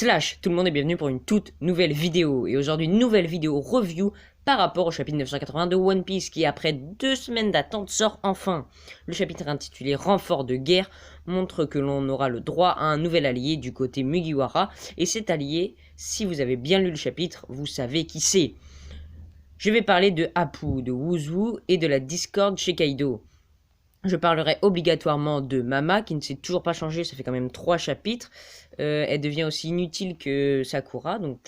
Slash, tout le monde est bienvenu pour une toute nouvelle vidéo. Et aujourd'hui, une nouvelle vidéo review par rapport au chapitre 980 de One Piece qui, après 2 semaines d'attente, sort enfin. Le chapitre intitulé Renfort de guerre montre que l'on aura le droit à un nouvel allié du côté Mugiwara. Et cet allié, si vous avez bien lu le chapitre, vous savez qui c'est. Je vais parler de Apu, de Wuzu et de la Discord chez Kaido. Je parlerai obligatoirement de Mama, qui ne s'est toujours pas changée, ça fait quand même 3 chapitres. Elle devient aussi inutile que Sakura, donc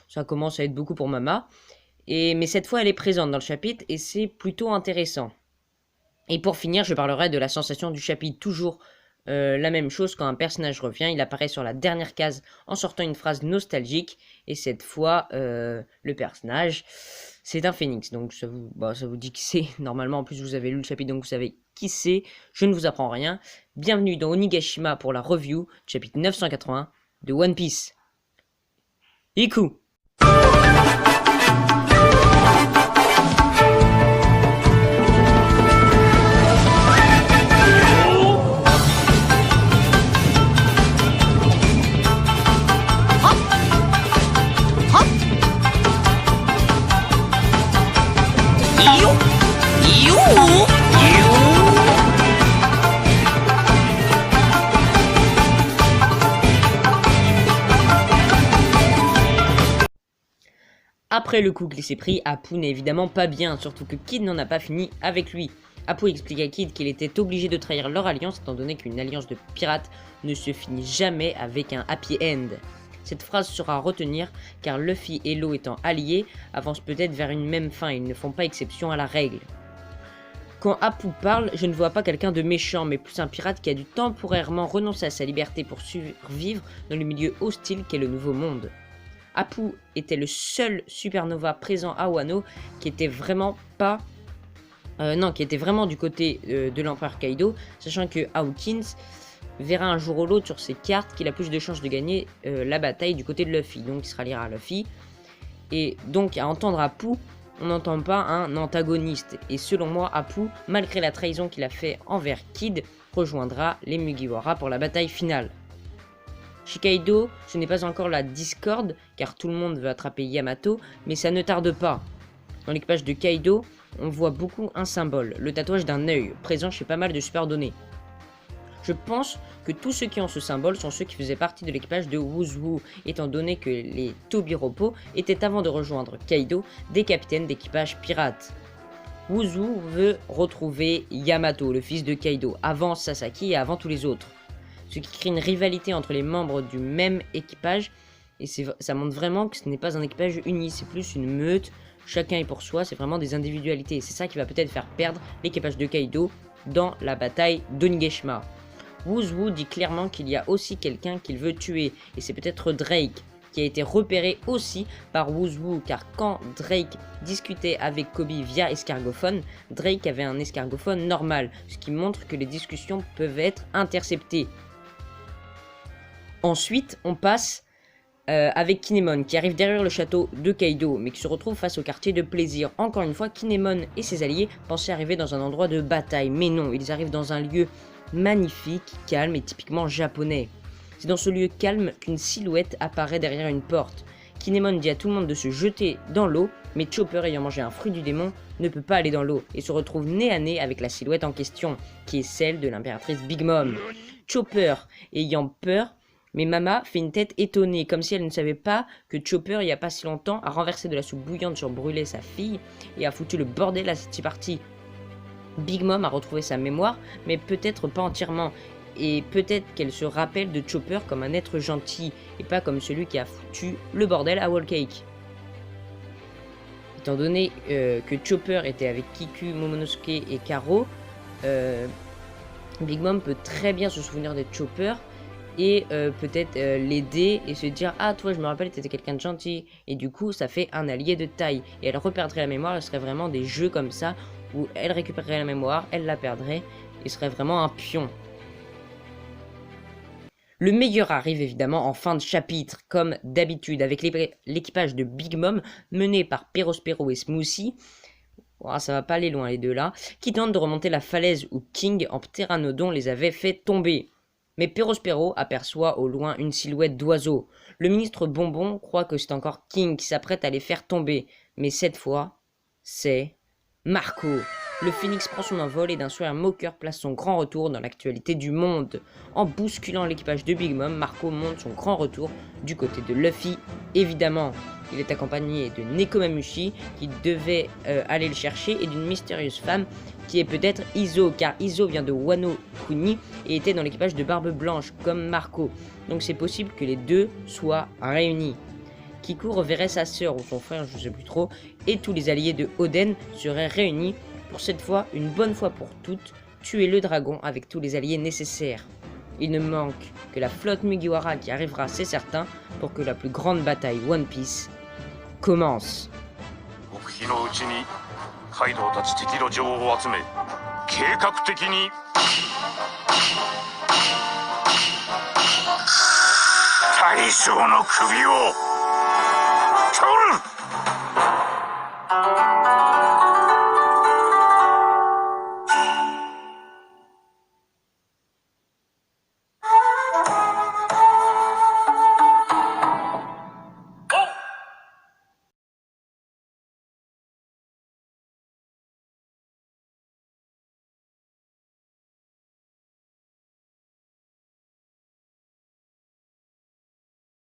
ça commence à être beaucoup pour Mama. Mais cette fois, elle est présente dans le chapitre, et c'est plutôt intéressant. Et pour finir, je parlerai de la sensation du chapitre, toujours la même chose quand un personnage revient. Il apparaît sur la dernière case en sortant une phrase nostalgique, et cette fois, le personnage, c'est un phénix. Donc ça vous dit qui c'est. Normalement, en plus, vous avez lu le chapitre, donc vous savez qui c'est. Je ne vous apprends rien. Bienvenue dans Onigashima pour la review, chapitre 980 de One Piece. Iku. Après le coup glissé pris, Apu n'est évidemment pas bien, surtout que Kid n'en a pas fini avec lui. Apu explique à Kid qu'il était obligé de trahir leur alliance étant donné qu'une alliance de pirates ne se finit jamais avec un happy end. Cette phrase sera à retenir car Luffy et Law étant alliés avancent peut-être vers une même fin et ils ne font pas exception à la règle. Quand Apu parle, je ne vois pas quelqu'un de méchant mais plus un pirate qui a dû temporairement renoncer à sa liberté pour survivre dans le milieu hostile qu'est le Nouveau Monde. Apu était le seul supernova présent à Wano qui était vraiment du côté de l'empereur Kaido, sachant que Hawkins verra un jour ou l'autre sur ses cartes qu'il a plus de chances de gagner la bataille du côté de Luffy, donc il se ralliera à Luffy. Et donc à entendre Apu, on n'entend pas un antagoniste, et selon moi Apu, malgré la trahison qu'il a fait envers Kid, rejoindra les Mugiwara pour la bataille finale. Chez Kaido, ce n'est pas encore la discorde, car tout le monde veut attraper Yamato, mais ça ne tarde pas. Dans l'équipage de Kaido, on voit beaucoup un symbole, le tatouage d'un œil, présent chez pas mal de subordonnés. Je pense que tous ceux qui ont ce symbole sont ceux qui faisaient partie de l'équipage de Wuzu, étant donné que les Tobiropo étaient avant de rejoindre Kaido des capitaines d'équipage pirates. Wuzu veut retrouver Yamato, le fils de Kaido, avant Sasaki et avant tous les autres. Ce qui crée une rivalité entre les membres du même équipage, et ça montre vraiment que ce n'est pas un équipage uni, c'est plus une meute, chacun est pour soi, c'est vraiment des individualités, et c'est ça qui va peut-être faire perdre l'équipage de Kaido dans la bataille d'Onigashima. Wuzu dit clairement qu'il y a aussi quelqu'un qu'il veut tuer, et c'est peut-être Drake, qui a été repéré aussi par Wuzu, car quand Drake discutait avec Kobe via escargophone, Drake avait un escargophone normal, ce qui montre que les discussions peuvent être interceptées. Ensuite, on passe avec Kinemon qui arrive derrière le château de Kaido, mais qui se retrouve face au quartier de plaisir. Encore une fois, Kinemon et ses alliés pensaient arriver dans un endroit de bataille, mais non, ils arrivent dans un lieu magnifique, calme et typiquement japonais. C'est dans ce lieu calme qu'une silhouette apparaît derrière une porte. Kinemon dit à tout le monde de se jeter dans l'eau, mais Chopper, ayant mangé un fruit du démon, ne peut pas aller dans l'eau et se retrouve nez à nez avec la silhouette en question, qui est celle de l'impératrice Big Mom. Chopper, ayant peur, mais Mama fait une tête étonnée, comme si elle ne savait pas que Chopper, il n'y a pas si longtemps, a renversé de la soupe bouillante sur brûler sa fille et a foutu le bordel à cette partie. Big Mom a retrouvé sa mémoire, mais peut-être pas entièrement, et peut-être qu'elle se rappelle de Chopper comme un être gentil, et pas comme celui qui a foutu le bordel à Whole Cake. Étant donné que Chopper était avec Kiku, Momonosuke et Karo, Big Mom peut très bien se souvenir de Chopper, et peut-être l'aider et se dire « Ah, toi, je me rappelle, t'étais quelqu'un de gentil. » Et du coup, ça fait un allié de taille. Et elle reperdrait la mémoire, ce serait vraiment des jeux comme ça, où elle récupérerait la mémoire, elle la perdrait, et serait vraiment un pion. Le meilleur arrive évidemment en fin de chapitre, comme d'habitude, avec l'équipage de Big Mom, mené par Perospero et Smoothie. Oh, ça va pas aller loin les deux là, qui tentent de remonter la falaise où King en pteranodon les avait fait tomber. Mais Perospero aperçoit au loin une silhouette d'oiseau. Le ministre Bonbon croit que c'est encore King qui s'apprête à les faire tomber, mais cette fois, c'est Marco. Le phénix prend son envol et d'un sourire moqueur place son grand retour dans l'actualité du monde. En bousculant l'équipage de Big Mom, Marco monte son grand retour du côté de Luffy, évidemment. Il est accompagné de Nekomamushi qui devait aller le chercher et d'une mystérieuse femme qui est peut-être Izo, car Izo vient de Wano Kuni et était dans l'équipage de Barbe Blanche comme Marco. Donc c'est possible que les deux soient réunis. Kiku reverrait sa sœur ou son frère, je ne sais plus trop, et tous les alliés de Oden seraient réunis pour cette fois, une bonne fois pour toutes, tuer le dragon avec tous les alliés nécessaires. Il ne manque que la flotte Mugiwara qui arrivera, c'est certain, pour que la plus grande bataille One Piece commence.